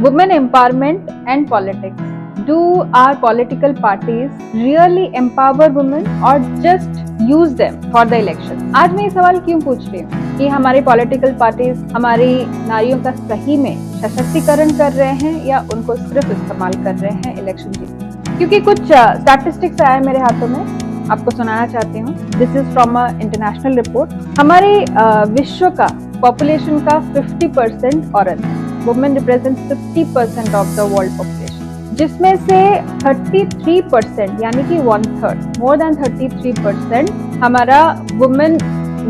Women empowerment and politics. Do our political parties really empower women or just use them for the election? आज मैं ये सवाल क्यों पूछ रही हूँ कि हमारी पॉलिटिकल पार्टीज हमारी नारियों का सही में सशक्तिकरण कर रहे हैं या उनको सिर्फ इस्तेमाल कर रहे हैं इलेक्शन जीतने? क्योंकि कुछ स्टैटिस्टिक्स आए मेरे हाथों में, आपको सुनाना चाहती हूँ। This is from a international report. हमारे विश्व का पॉपुलेशन का 50% औरत है। Women represent 50% of the world population, जिसमें से 33% यानी कि 1/3, मोर देन 33% हमारा वुमेन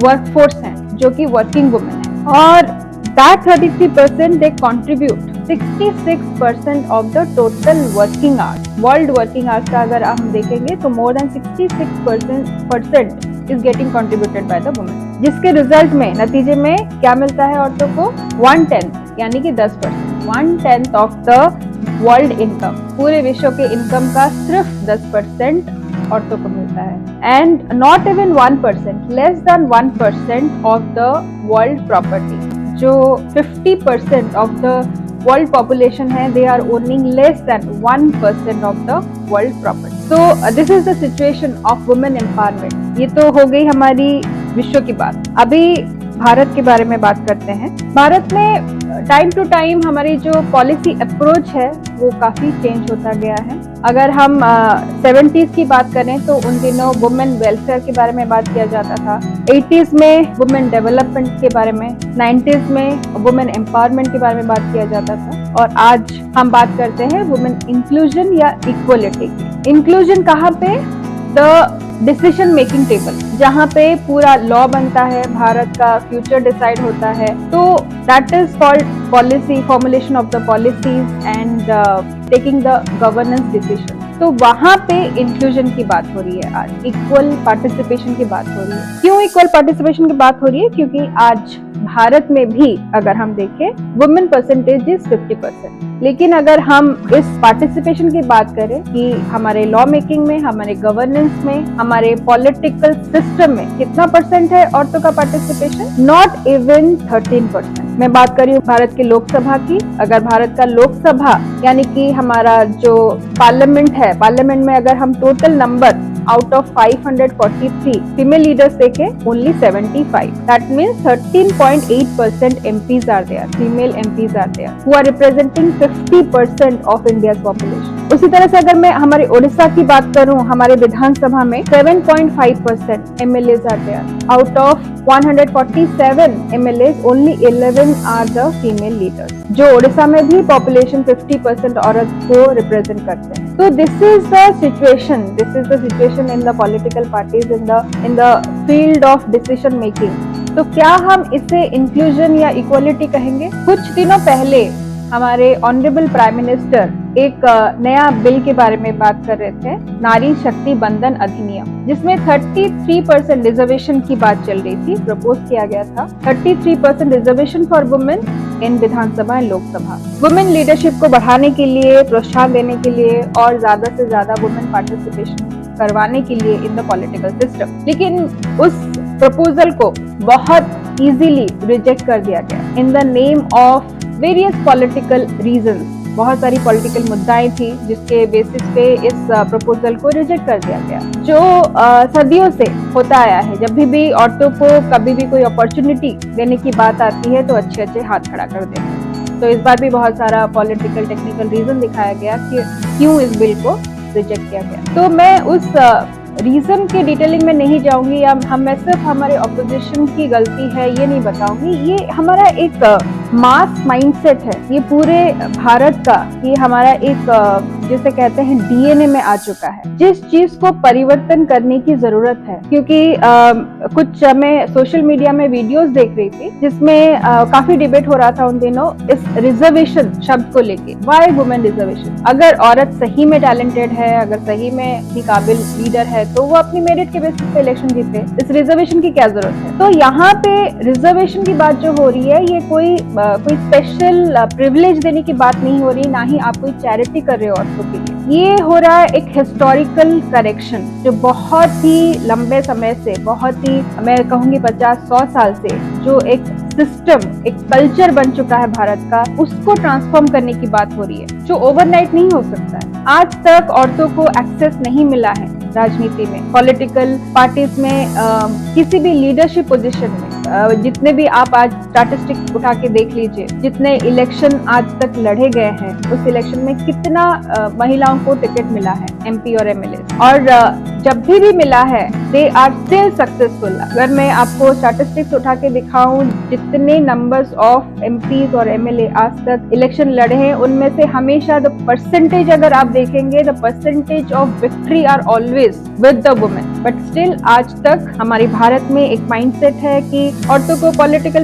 वर्कफोर्स है, जो कि वर्किंग वुमेन है। और that 33% they contribute 66% of the total working hours. World working hours का अगर हम देखेंगे तो more than 66% is getting contributed by the women, जिसके रिजल्ट में नतीजे में क्या मिलता है औरतों को? 1/10 यानी कि 10%, 1/10 ऑफ द वर्ल्ड इनकम, पूरे विश्व के इनकम का सिर्फ 10% औरतों को मिलता है। And not even 1%, less than 1% of the world property. जो 50% ऑफ द वर्ल्ड पॉपुलेशन है, they are owning less than 1% of the world property. So this is the situation of women empowerment. ये तो हो गई हमारी विश्व की बात। अभी भारत के बारे में बात करते हैं। भारत में टाइम टू टाइम हमारी जो पॉलिसी अप्रोच है वो काफी चेंज होता गया है। अगर हम 70s की बात करें तो उन दिनों वुमेन वेलफेयर के बारे में बात किया जाता था। 80s में वुमेन डेवलपमेंट के बारे में, 90s में वुमेन एम्पावरमेंट के बारे में बात किया जाता था। और आज हम बात करते हैं वुमेन इंक्लूजन या इक्वलिटी की। इंक्लूजन कहाँ पे? द डिसीजन मेकिंग टेबल, जहाँ पे पूरा लॉ बनता है, भारत का फ्यूचर डिसाइड होता है। तो that is called policy, formulation of the policies and taking the governance decision. तो वहां पे इंक्लूजन की बात हो रही है आज, इक्वल पार्टिसिपेशन की बात हो रही है। क्यों इक्वल पार्टिसिपेशन की बात हो रही है? क्योंकि आज भारत में भी अगर हम देखें वुमेन परसेंटेज इज 50%, लेकिन अगर हम इस पार्टिसिपेशन की बात करें कि हमारे लॉ मेकिंग में, हमारे गवर्नेंस में, हमारे पॉलिटिकल सिस्टम में कितना परसेंट है औरतों का पार्टिसिपेशन? Not even 13%। मैं बात कर रही हूँ भारत की लोकसभा की। अगर भारत का लोकसभा यानी कि हमारा जो पार्लियामेंट है, पार्लियामेंट में अगर हम total number out of 543 female leaders देखें, only 75. That means 13.8% MPs are there, female MPs are there, who are representing 50% of India's population. उसी तरह से अगर मैं हमारे ओडिशा की बात करूं, हमारे विधानसभा में 7.5% MLAs are there. Out of 147 MLAs, only 11 are the female leaders. जो ओडिशा में भी पॉपुलेशन 50% औरत को रिप्रेजेंट करते हैं। तो this is the situation, in the political parties, in the field of decision making. तो क्या हम इसे इंक्लूजन या इक्वलिटी कहेंगे? कुछ दिनों पहले हमारे ऑनरेबल प्राइम मिनिस्टर एक नया बिल के बारे में बात कर रहे थे, नारी शक्ति बंधन अधिनियम, जिसमें 33% रिजर्वेशन की बात चल रही थी, प्रपोज किया गया था 33% reservation for women in Vidhan Sabha and Lok Sabha. Women leadership को बढ़ाने के लिए, प्रोत्साहन देने के लिए और ज्यादा से ज्यादा वुमेन पार्टिसिपेशन करवाने के लिए इन द पॉलिटिकल सिस्टम। लेकिन उस प्रपोजल को बहुत इजीली रिजेक्ट कर दिया गया in the name of various political reasons. बहुत सारी पॉलिटिकल मुद्दाएं थी जिसके बेसिस पे इस प्रपोजल को रिजेक्ट कर दिया गया, जो सदियों से होता आया है। जब भी औरतों को कभी भी कोई अपॉर्चुनिटी देने की बात आती है तो अच्छे अच्छे हाथ खड़ा कर देते हैं। तो इस बार भी बहुत सारा पॉलिटिकल टेक्निकल रीजन दिखाया गया कि क्यों इस बिल को रिजेक्ट किया गया। तो मैं उस रीजन के डिटेलिंग में नहीं जाऊंगी, या मैं सिर्फ हमारे ऑपोजिशन की गलती है ये नहीं बताऊंगी। ये हमारा एक मास माइंडसेट है, ये पूरे भारत का, ये हमारा एक जिसे कहते हैं डीएनए में आ चुका है, जिस चीज को परिवर्तन करने की जरूरत है। क्योंकि कुछ मैं सोशल मीडिया में वीडियोस देख रही थी जिसमें काफी डिबेट हो रहा था उन दिनों इस रिजर्वेशन शब्द को लेके। Why women reservation? अगर औरत सही में टैलेंटेड है, अगर सही में भी काबिल लीडर है तो वो अपनी मेरिट के बेसिस पे इलेक्शन जीते, इस रिजर्वेशन की क्या जरूरत है? तो यहाँ पे रिजर्वेशन की बात जो हो रही है, ये कोई स्पेशल प्रिविलेज देने की बात नहीं हो रही, ना ही आप कोई चैरिटी कर रहे हो औरतों के लिए। ये हो रहा है एक हिस्टोरिकल करेक्शन जो बहुत ही लंबे समय से, बहुत ही मैं कहूंगी 50-100 साल से जो एक सिस्टम, एक कल्चर बन चुका है भारत का, उसको ट्रांसफॉर्म करने की बात हो रही है, जो ओवरनाइट नहीं हो सकता है। आज तक औरतों को एक्सेस नहीं मिला है राजनीति में, पॉलिटिकल पार्टीज में, किसी भी लीडरशिप पोजीशन में। जितने भी आप आज स्टैटिस्टिक्स उठा के देख लीजिए, जितने इलेक्शन आज तक लड़े गए हैं, उस इलेक्शन में कितना महिलाओं को टिकट मिला है, एमपी और एमएलए, और जब भी मिला है दे आर स्टिल सक्सेसफुल। अगर मैं आपको स्टैटिस्टिक्स उठा के दिखाऊं, जितने नंबर्स ऑफ एमपीज और एमएलए आज तक इलेक्शन लड़े हैं, उनमें से हमेशा द परसेंटेज अगर आप देखेंगे, the percentage of victory are always with the women. But still आज तक हमारे भारत में एक माइंडसेट है कि औरतों को पॉलिटिकल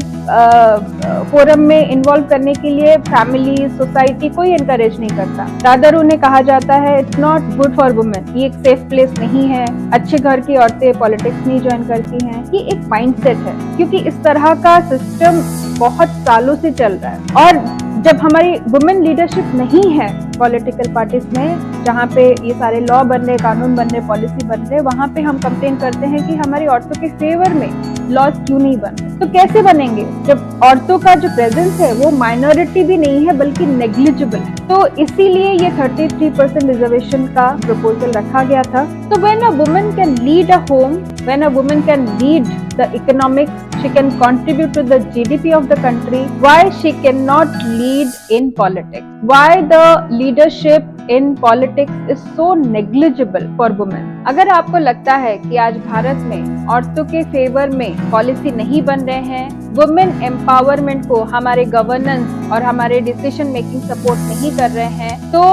फोरम में इन्वॉल्व करने के लिए फैमिली, सोसाइटी कोई एनकरेज नहीं करता। रादर उन्हें कहा जाता है it's not good for women, ये एक सेफ प्लेस नहीं है, अच्छे घर की औरतें पॉलिटिक्स नहीं ज्वाइन करती हैं। ये एक माइंडसेट है, क्योंकि इस तरह का सिस्टम बहुत सालों से चल रहा है। और जब हमारी वुमेन लीडरशिप नहीं है पॉलिटिकल पार्टीज में, जहाँ पे ये सारे लॉ बन रहे, कानून बन रहे, पॉलिसी बन रहे, वहाँ पे हम कंप्लेन करते हैं कि हमारी औरतों के फेवर में लॉज क्यों नहीं बन रहे। तो कैसे बनेंगे जब औरतों का जो प्रेजेंस है वो माइनॉरिटी भी नहीं है बल्कि नेग्लिजिबल है। तो इसीलिए ये 33% रिजर्वेशन का प्रपोजल रखा गया था। तो when a woman can lead a home, when a woman can lead the economics, she can contribute to the GDP of the country, why she cannot lead in politics? Why the leadership in politics is so negligible for women? अगर आपको लगता है कि आज भारत में औरतों के favour में पॉलिसी नहीं बन रहे हैं, वुमेन एम्पावरमेंट को हमारे गवर्नेंस और हमारे डिसीजन मेकिंग सपोर्ट नहीं कर रहे हैं, तो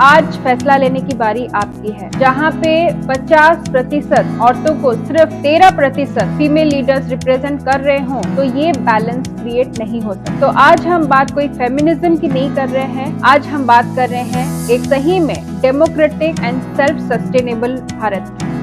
आज फैसला लेने की बारी आपकी है। जहाँ पे 50% औरतों को सिर्फ 13% फीमेल लीडर्स रिप्रेजेंट कर रहे हों, तो ये बैलेंस क्रिएट नहीं हो सकता। तो आज हम बात कोई फेमिनिज्म की नहीं कर रहे हैं, आज हम बात कर रहे हैं एक सही में democratic and self sustainable Bharat की।